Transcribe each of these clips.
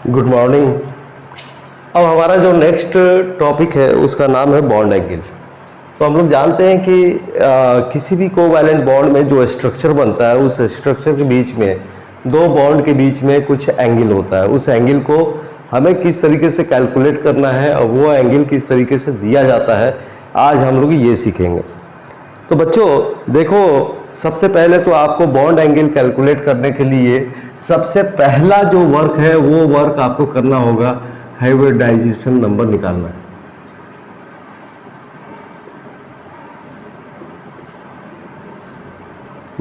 Good morning. अब हमारा जो नेक्स्ट टॉपिक है उसका नाम है बॉन्ड एंगल। तो हम लोग जानते हैं कि किसी भी कोवैलेंट बॉन्ड में जो स्ट्रक्चर बनता है उस स्ट्रक्चर के बीच में दो बॉन्ड के बीच में कुछ एंगल होता है। उस एंगल को हमें किस तरीके से कैलकुलेट करना है और वो एंगल किस तरीके से दिया जाता है, आज हम लोग ये सीखेंगे। तो बच्चों देखो, सबसे पहले तो आपको बॉन्ड एंगल कैलकुलेट करने के लिए सबसे पहला जो वर्क है वो वर्क आपको करना होगा, हाइब्रिडाइजेशन नंबर निकालना है।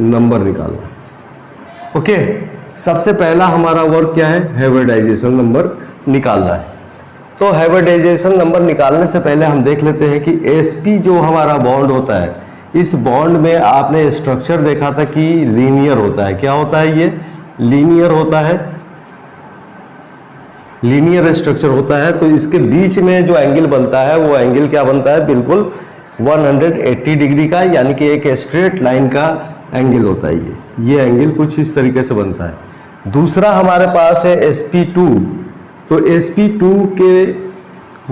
नंबर निकालना। ओके, सबसे पहला हमारा वर्क क्या है? हाइब्रिडाइजेशन नंबर निकालना है। तो हाइब्रिडाइजेशन नंबर निकालने से पहले हम देख लेते हैं कि एसपी जो हमारा बॉन्ड होता है, इस बॉन्ड में आपने स्ट्रक्चर देखा था कि लीनियर होता है। क्या होता है? ये लीनियर होता है, लीनियर स्ट्रक्चर होता है। तो इसके बीच में जो एंगल बनता है वो एंगल क्या बनता है? बिल्कुल 180 डिग्री का, यानी कि एक स्ट्रेट लाइन का एंगल होता है। ये एंगल कुछ इस तरीके से बनता है। दूसरा हमारे पास है SP2। तो SP2 के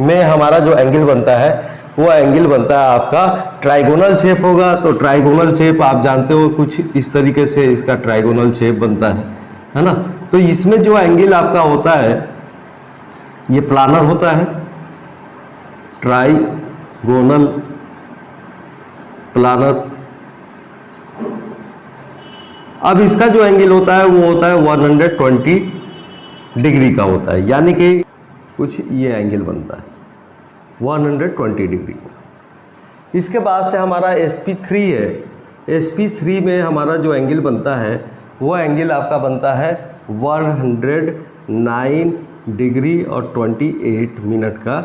में हमारा जो एंगल बनता है वो एंगल बनता है आपका ट्राइगोनल शेप होगा। तो ट्राइगोनल शेप आप जानते हो, कुछ इस तरीके से इसका ट्राइगोनल शेप बनता है ना। तो इसमें जो एंगल आपका होता है ये प्लानर होता है, ट्राइगोनल प्लानर। अब इसका जो एंगल होता है वो होता है 120 डिग्री का होता है, यानी कि कुछ ये एंगल बनता है 120 डिग्री का। इसके बाद से हमारा SP3 है। SP3 में हमारा जो एंगल बनता है वो एंगल आपका बनता है 109 डिग्री और 28 मिनट का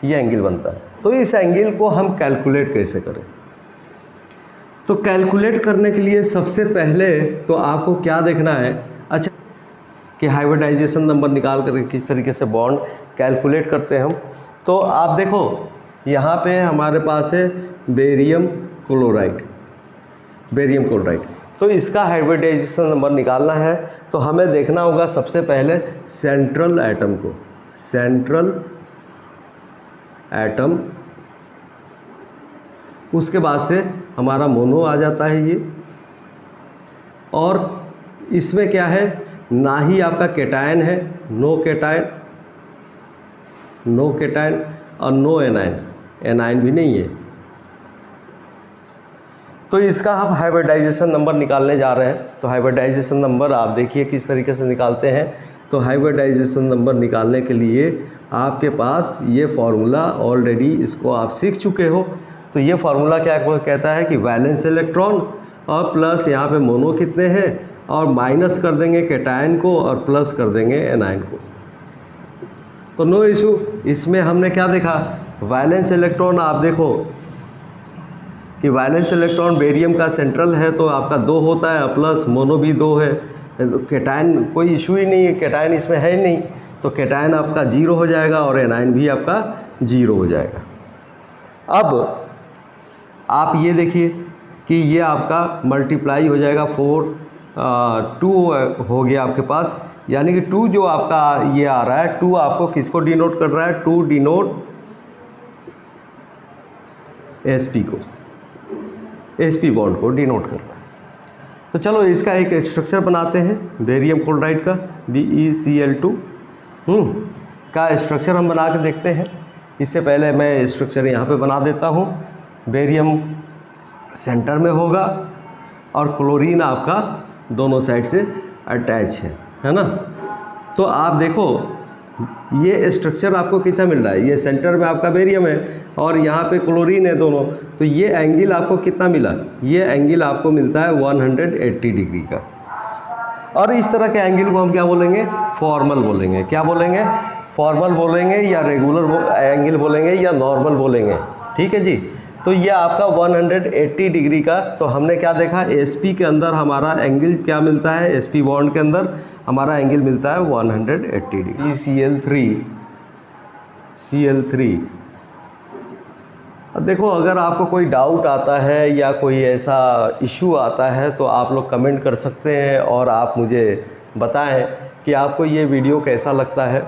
ये एंगल बनता है। तो इस एंगल को हम कैलकुलेट कैसे करें? तो कैलकुलेट करने के लिए सबसे पहले तो आपको क्या देखना है, अच्छा, कि हाइब्रिडाइजेशन नंबर निकाल कर किस तरीके से बॉन्ड कैलकुलेट करते हैं हम। तो आप देखो यहाँ पे हमारे पास है बेरियम क्लोराइड, बेरियम क्लोराइड। तो इसका हाइब्रिडाइजेशन नंबर निकालना है तो हमें देखना होगा सबसे पहले सेंट्रल एटम को, सेंट्रल एटम। उसके बाद से हमारा मोनो आ जाता है ये, और इसमें क्या है, ना ही आपका कैटायन है, नो कैटायन, नो कैटायन, और नो एनायन, एनायन भी नहीं है। तो इसका हम हाइब्रिडाइजेशन नंबर निकालने जा रहे हैं। तो हाइब्रिडाइजेशन नंबर आप देखिए किस तरीके से निकालते हैं। तो हाइब्रिडाइजेशन नंबर निकालने के लिए आपके पास ये फार्मूला ऑलरेडी, इसको आप सीख चुके हो। तो ये फार्मूला क्या कहता है कि वैलेंस इलेक्ट्रॉन और प्लस यहाँ पे मोनो कितने हैं, और माइनस कर देंगे कैटायन को और प्लस कर देंगे एनायन को। तो नो इशू। इसमें हमने क्या देखा, वैलेंस इलेक्ट्रॉन आप देखो कि वैलेंस इलेक्ट्रॉन बेरियम का सेंट्रल है तो आपका 2 होता है, प्लस मोनो भी 2 है। कैटायन कोई इशू ही नहीं है, कैटायन इसमें है ही नहीं, तो कैटायन आपका 0 हो जाएगा और एनायन भी आपका 0 हो जाएगा। अब आप ये देखिए कि ये आपका मल्टीप्लाई हो जाएगा 2 हो गया आपके पास, यानी कि 2 जो आपका ये आ रहा है, 2 आपको किसको डिनोट कर रहा है? 2 डिनोट SP को, SP बॉन्ड को डिनोट कर रहा है। तो चलो इसका एक स्ट्रक्चर बनाते हैं बेरियम क्लोराइड का, BeCl2 का स्ट्रक्चर हम बना के देखते हैं। इससे पहले मैं स्ट्रक्चर यहाँ पे बना देता हूँ। बेरियम सेंटर में होगा और क्लोरीन आपका दोनों साइड से अटैच है ना। तो आप देखो ये स्ट्रक्चर आपको कैसा मिल रहा है, ये सेंटर में आपका बेरियम है और यहाँ पे क्लोरीन है दोनों। तो ये एंगल आपको कितना मिला? ये एंगल आपको मिलता है 180 डिग्री का। और इस तरह के एंगल को हम क्या बोलेंगे? फॉर्मल बोलेंगे। क्या बोलेंगे? फॉर्मल बोलेंगे, या रेगुलर एंगल बोलेंगे, या नॉर्मल बोलेंगे। ठीक है जी। तो ये आपका 180 डिग्री का। तो हमने क्या देखा, SP के अंदर हमारा एंगल क्या मिलता है? SP बॉन्ड के अंदर हमारा एंगल मिलता है 180 डिग्री। Cl3 अब देखो, अगर आपको कोई डाउट आता है या कोई ऐसा इशू आता है तो आप लोग कमेंट कर सकते हैं और आप मुझे बताएं कि आपको ये वीडियो कैसा लगता है,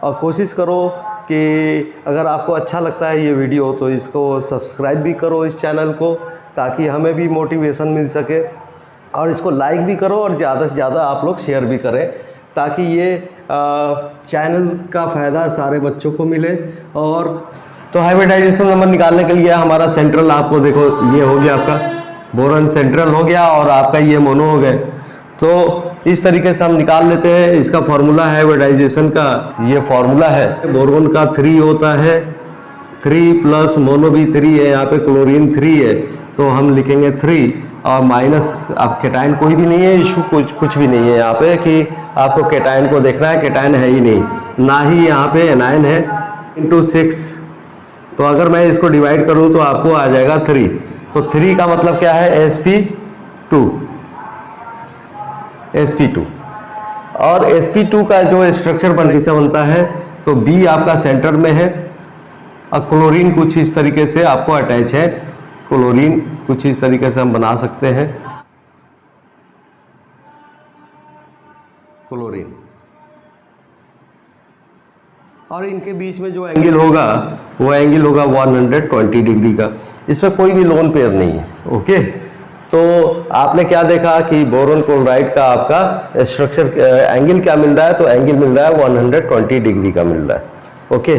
और कोशिश करो कि अगर आपको अच्छा लगता है ये वीडियो तो इसको सब्सक्राइब भी करो इस चैनल को, ताकि हमें भी मोटिवेशन मिल सके, और इसको लाइक भी करो और ज़्यादा से ज़्यादा आप लोग शेयर भी करें, ताकि ये चैनल का फ़ायदा सारे बच्चों को मिले। और तो हाइब्रिडाइजेशन नंबर निकालने के लिए हमारा सेंट्रल, आपको देखो ये हो गया, आपका बोरॉन सेंट्रल हो गया और आपका ये मोनो हो गए। तो इस तरीके से हम निकाल लेते हैं। इसका फार्मूला है हाइब्रिडाइजेशन का, ये फार्मूला है। बोरॉन का 3 होता है, 3 प्लस मोनो भी 3 है, यहाँ पे क्लोरीन 3 है, तो हम लिखेंगे 3 और माइनस। अब केटाइन कोई भी नहीं है, इशू कुछ भी नहीं है यहाँ पे कि आपको केटाइन को देखना है, केटाइन है ही नहीं, ना ही यहाँ पे एनाइन है। इंटू 6, तो अगर मैं इसको डिवाइड करूँ तो आपको आ जाएगा 3। तो 3 का मतलब क्या है, sp2। और sp2 का जो स्ट्रक्चर बनता है, तो B आपका सेंटर में है और क्लोरीन कुछ इस तरीके से आपको अटैच है। क्लोरीन कुछ इस तरीके से हम बना सकते हैं, क्लोरीन। और इनके बीच में जो एंगल होगा वो एंगल होगा 120 डिग्री का। इसमें कोई भी लोन पेयर नहीं है। ओके, तो आपने क्या देखा कि बोरॉन क्लोराइड का आपका स्ट्रक्चर एंगल क्या मिल रहा है, तो एंगल मिल रहा है 120 डिग्री का मिल रहा है। ओके,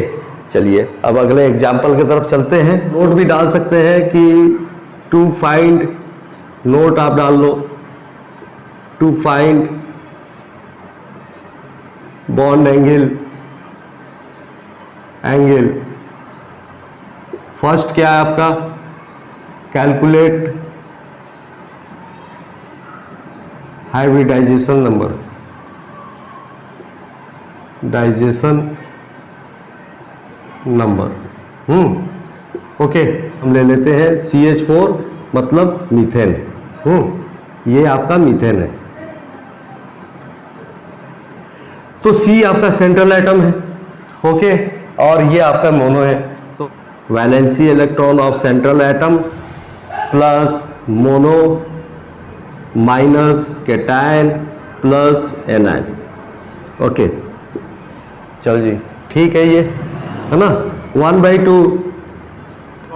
चलिए अब अगले एग्जाम्पल की तरफ चलते हैं। नोट भी डाल सकते हैं कि टू फाइंड, नोट आप डाल लो, to find bond angle. First क्या है आपका, कैलकुलेट हाइब्रिडाइजेशन नंबर, ओके, हम ले लेते हैं CH4 मतलब मीथेन। ये आपका मीथेन है। तो C आपका सेंट्रल एटम है। ओके, और ये आपका मोनो है। तो valency electron of central atom plus mono minus cation plus anion. Okay, चल जी, ठीक है, ये है ना। 1/2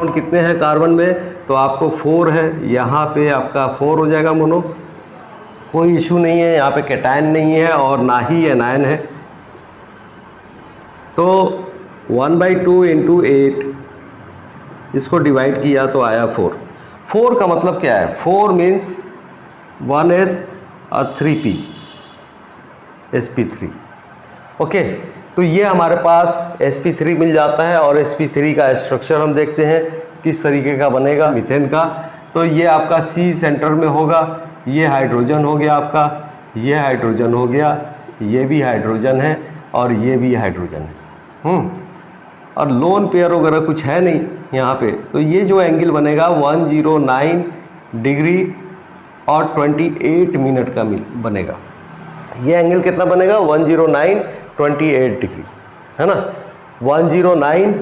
कितने हैं कार्बन में, तो आपको 4 है, यहाँ पे आपका 4 हो जाएगा मोनो, कोई इशू नहीं है। यहाँ पे केटायन नहीं है और ना ही एनायन है। तो 1/2 इंटू 8, इसको डिवाइड किया तो आया 4। 4 का मतलब क्या है, 4 मीन्स 1s और 3p, sp3। ओके, तो ये हमारे पास sp3 मिल जाता है। और sp3 का स्ट्रक्चर हम देखते हैं किस तरीके का बनेगा मीथेन का। तो ये आपका C सेंटर में होगा, ये हाइड्रोजन हो गया आपका, ये हाइड्रोजन हो गया, ये भी हाइड्रोजन है और ये भी हाइड्रोजन है। और लोन पेयर वगैरह कुछ है नहीं यहाँ पे। तो ये जो एंगल बनेगा 109 डिग्री और 28 मिनट का बनेगा। ये एंगल कितना बनेगा, 109 28 डिग्री, है ना। 109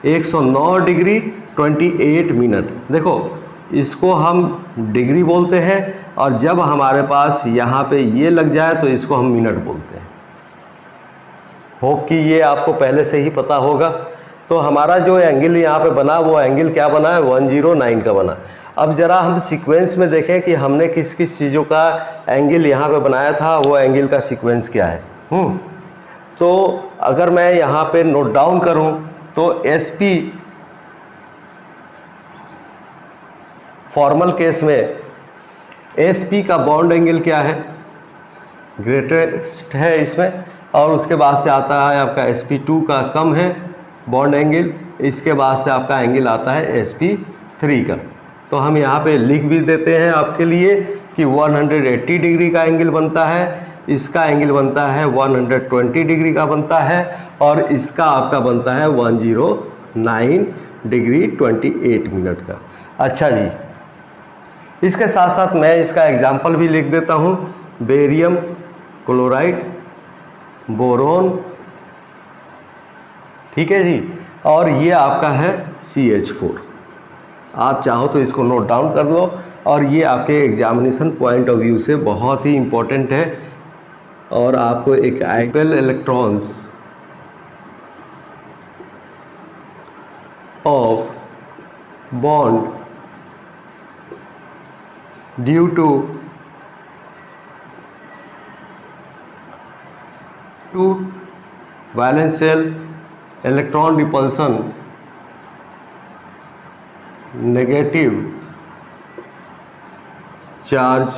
109 डिग्री 28 मिनट। देखो, इसको हम डिग्री बोलते हैं, और जब हमारे पास यहाँ पे ये लग जाए तो इसको हम मिनट बोलते हैं। होप कि ये आपको पहले से ही पता होगा। तो हमारा जो एंगल यहाँ पे बना, वो एंगल क्या बना है, 109 का बना। अब ज़रा हम सीक्वेंस में देखें कि हमने किस किस चीज़ों का एंगल यहाँ पे बनाया था, वो एंगल का सीक्वेंस क्या है। तो अगर मैं यहाँ पे नोट डाउन करूँ तो SP फॉर्मल केस में SP का बॉन्ड एंगल क्या है, ग्रेटेस्ट है इसमें। और उसके बाद से आता है आपका SP2 का कम है बॉन्ड एंगल, इसके बाद से आपका एंगल आता है SP3 का। तो हम यहाँ पे लिख भी देते हैं आपके लिए कि 180 डिग्री का एंगल बनता है, इसका एंगल बनता है 120 डिग्री का बनता है, और इसका आपका बनता है 109 डिग्री 28 मिनट का। अच्छा जी, इसके साथ साथ मैं इसका एग्जाम्पल भी लिख देता हूँ। बेरियम क्लोराइड, बोरोन, ठीक है जी, और ये आपका है CH4। आप चाहो तो इसको नोट डाउन कर लो, और ये आपके एग्जामिनेशन पॉइंट ऑफ व्यू से बहुत ही इम्पोर्टेंट है। और आपको एक ideal electrons of bond due to valence shell electron repulsion negative charge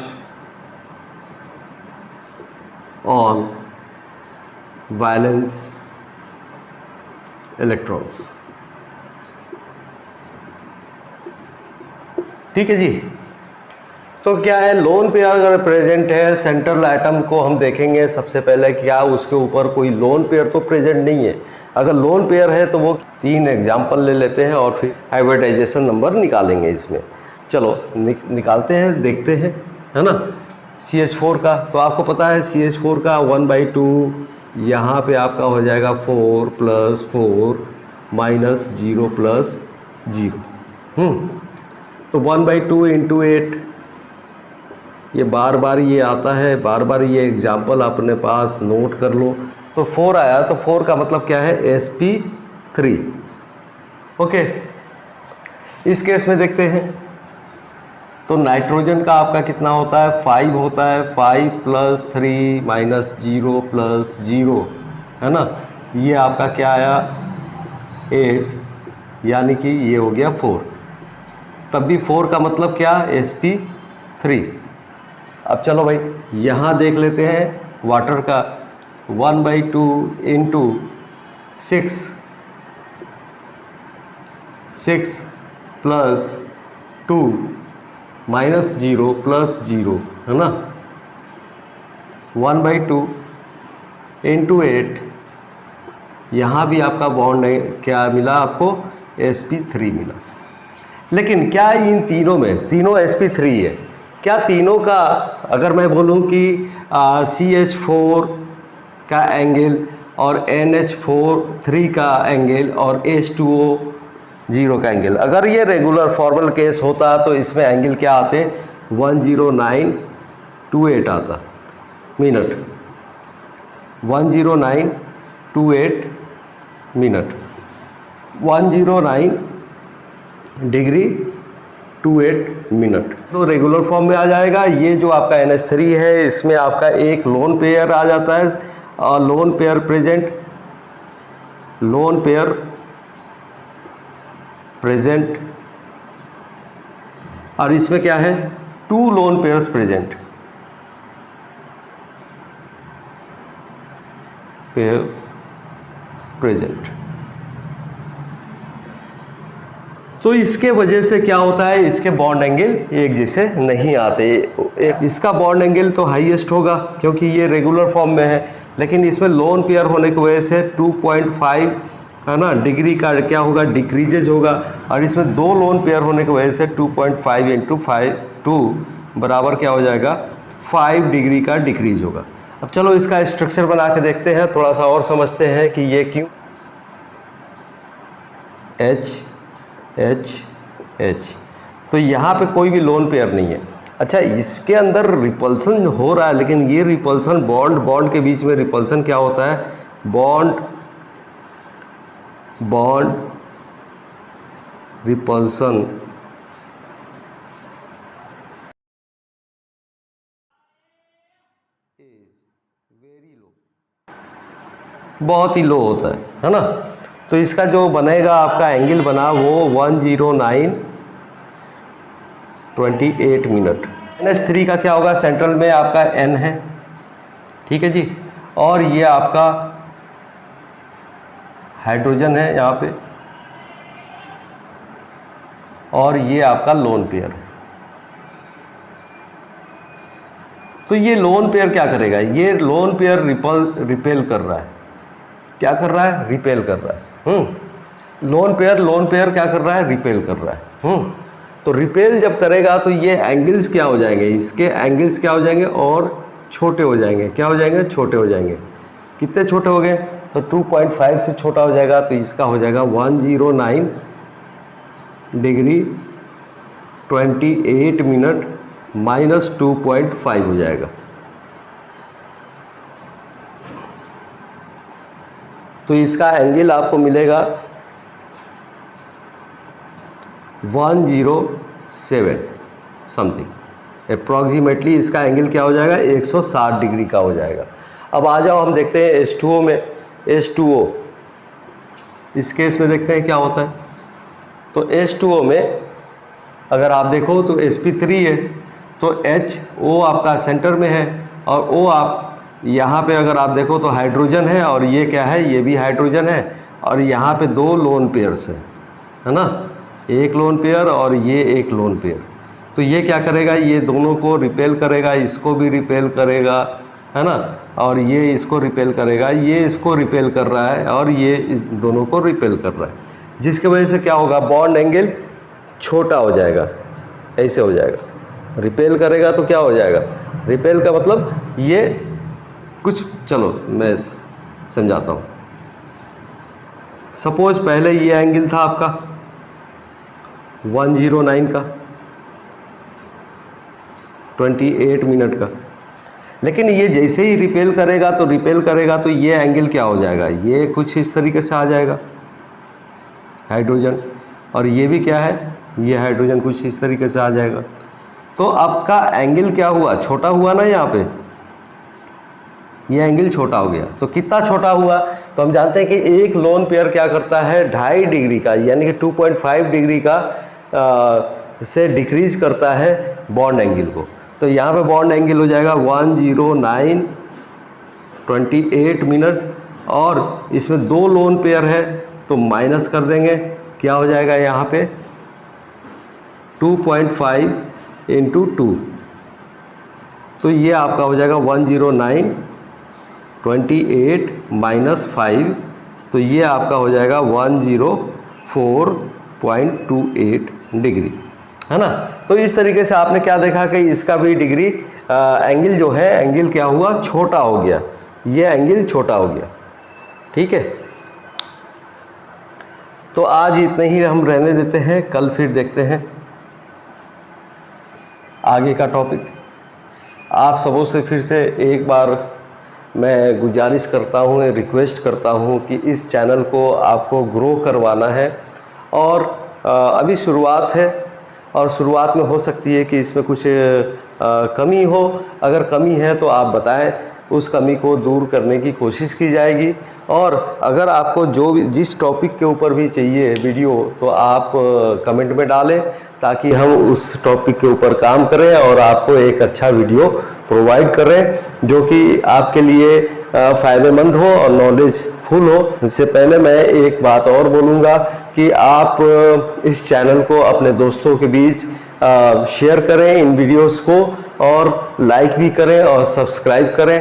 on valence electrons. ठीक है जी। तो क्या है, लोन पेयर अगर प्रेजेंट है, सेंट्रल एटम को हम देखेंगे सबसे पहले क्या उसके ऊपर कोई लोन पेयर तो प्रेजेंट नहीं है। अगर लोन पेयर है तो वो 3 एग्जाम्पल ले लेते हैं और फिर हाइब्रिडाइजेशन नंबर निकालेंगे इसमें। चलो निकालते हैं, देखते हैं, है ना। CH4 का तो आपको पता है CH4 का 1/2 यहाँ पे आपका हो जाएगा 4 + 4 - 0 + 0। तो 1/2 × 8, ये बार बार ये आता है, बार बार ये एग्जाम्पल अपने पास नोट कर लो। तो 4 आया, तो 4 का मतलब क्या है, sp3। ओके, इस केस में देखते हैं तो नाइट्रोजन का आपका कितना होता है, 5 होता है। 5 + 3 - 0 + 0, है ना। ये आपका क्या आया, 8, यानी कि ये हो गया 4। तब भी 4 का मतलब क्या, sp3। अब चलो भाई यहाँ देख लेते हैं वाटर का 1/2 × 6 + 2 - 0 + 0, है ना। 1/2 × 8, यहाँ भी आपका बॉन्ड क्या मिला आपको, sp3 मिला। लेकिन क्या इन तीनों में, तीनों sp3 है, क्या तीनों का अगर मैं बोलूं कि CH4 का एंगल और NH4 का एंगल और H2O 0 का एंगल, अगर ये रेगुलर फॉर्मल केस होता तो इसमें एंगल क्या आते, 10928 आता मिनट, 10928 मिनट, 109 डिग्री 28 मिनट। तो रेगुलर फॉर्म में आ जाएगा। ये जो आपका NH3 है, इसमें आपका एक लोन पेयर आ जाता है, और लोन पेयर प्रेजेंट, और इसमें क्या है, 2 लोन पेयर्स प्रेजेंट। तो इसके वजह से क्या होता है, इसके बॉन्ड एंगल एक जैसे नहीं आते। इसका बॉन्ड एंगल तो हाईएस्ट होगा क्योंकि ये रेगुलर फॉर्म में है, लेकिन इसमें लोन पेयर होने की वजह से 2.5, है ना, डिग्री का क्या होगा, डिक्रीजेज होगा। और इसमें 2 लोन पेयर होने की वजह से 2.5 × 2 बराबर क्या हो जाएगा, 5 डिग्री का डिक्रीज होगा। अब चलो इसका स्ट्रक्चर बना के देखते हैं, थोड़ा सा और समझते हैं कि ये क्यों। H तो यहाँ पे कोई भी लोन पेयर नहीं है। अच्छा, इसके अंदर रिपल्सन हो रहा है, लेकिन ये रिपल्सन बॉन्ड के बीच में रिपल्सन क्या होता है, बॉन्ड रिपल्सन बहुत ही लो होता है ना। तो इसका जो बनेगा आपका एंगल बना वो 10928 मिनट। NH3 का क्या होगा, सेंट्रल में आपका N है, ठीक है जी, और ये आपका हाइड्रोजन है यहाँ पे, और ये आपका लोन पेयर है। तो ये लोन पेयर क्या करेगा, ये लोन पेयर रिपेल कर रहा है, क्या कर रहा है, रिपेल कर रहा है। लोन पेयर क्या कर रहा है, रिपेल कर रहा है। तो रिपेल जब करेगा तो ये एंगल्स क्या हो जाएंगे, इसके एंगल्स क्या हो जाएंगे, और छोटे हो जाएंगे। क्या हो जाएंगे, छोटे हो जाएंगे। कितने छोटे हो गए, तो 2.5 से छोटा हो जाएगा, तो इसका हो जाएगा 109 डिग्री 28 मिनट -2.5 हो जाएगा। तो इसका एंगल आपको मिलेगा 107 समथिंग अप्रॉक्सीमेटली। इसका एंगल क्या हो जाएगा, 160 डिग्री का हो जाएगा। अब आ जाओ हम देखते हैं H2O में। H2O इस केस में देखते हैं क्या होता है। तो H2O में अगर आप देखो तो sp3 है, तो HO आपका सेंटर में है और O आप यहाँ पे अगर आप देखो तो हाइड्रोजन है और ये क्या है, ये भी हाइड्रोजन है और यहाँ पे 2 लोन पेयर्स है ना, एक लोन पेयर और ये एक लोन पेयर। तो ये क्या करेगा, ये दोनों को रिपेल करेगा, इसको भी रिपेल करेगा, है ना, और ये इसको रिपेल करेगा, ये इसको रिपेल कर रहा है और ये इस दोनों को रिपेल कर रहा है, जिसकी वजह से क्या होगा, बॉन्ड एंगल छोटा हो जाएगा, ऐसे हो जाएगा। रिपेल करेगा तो क्या हो जाएगा, रिपेल का मतलब ये कुछ, चलो मैं समझाता हूँ। सपोज पहले ये एंगल था आपका 109 का 28 मिनट का, लेकिन ये जैसे ही रिपेल करेगा तो ये एंगल क्या हो जाएगा, ये कुछ इस तरीके से आ जाएगा हाइड्रोजन, और ये भी क्या है, ये हाइड्रोजन कुछ इस तरीके से आ जाएगा। तो आपका एंगल क्या हुआ, छोटा हुआ ना, यहाँ पे ये एंगल छोटा हो गया। तो कितना छोटा हुआ, तो हम जानते हैं कि एक लोन पेयर क्या करता है, 2.5 डिग्री का यानी कि 2.5 डिग्री का से डिक्रीज करता है बॉन्ड एंगल को। तो यहाँ पे बॉन्ड एंगल हो जाएगा 109 28 मिनट, और इसमें 2 लोन पेयर है तो माइनस कर देंगे, क्या हो जाएगा यहाँ पे 2.5 × 2, तो ये आपका हो जाएगा 109 28 - 5, तो ये आपका हो जाएगा 104.28 डिग्री, है ना। तो इस तरीके से आपने क्या देखा कि इसका भी डिग्री एंगल जो है, एंगल क्या हुआ, छोटा हो गया, ये एंगल छोटा हो गया, ठीक है। तो आज इतने ही हम रहने देते हैं, कल फिर देखते हैं आगे का टॉपिक। आप सबों से फिर से एक बार मैं गुजारिश करता हूँ, रिक्वेस्ट करता हूँ कि इस चैनल को आपको ग्रो करवाना है, और अभी शुरुआत है और शुरुआत में हो सकती है कि इसमें कुछ कमी हो। अगर कमी है तो आप बताएं, उस कमी को दूर करने की कोशिश की जाएगी। और अगर आपको जो भी जिस टॉपिक के ऊपर भी चाहिए वीडियो, तो आप कमेंट में डालें ताकि हम उस टॉपिक के ऊपर काम करें और आपको एक अच्छा वीडियो प्रोवाइड करें जो कि आपके लिए फ़ायदेमंद हो और नॉलेजफुल हो। इससे पहले मैं एक बात और बोलूँगा कि आप इस चैनल को अपने दोस्तों के बीच शेयर करें इन वीडियोस को, और लाइक भी करें और सब्सक्राइब करें।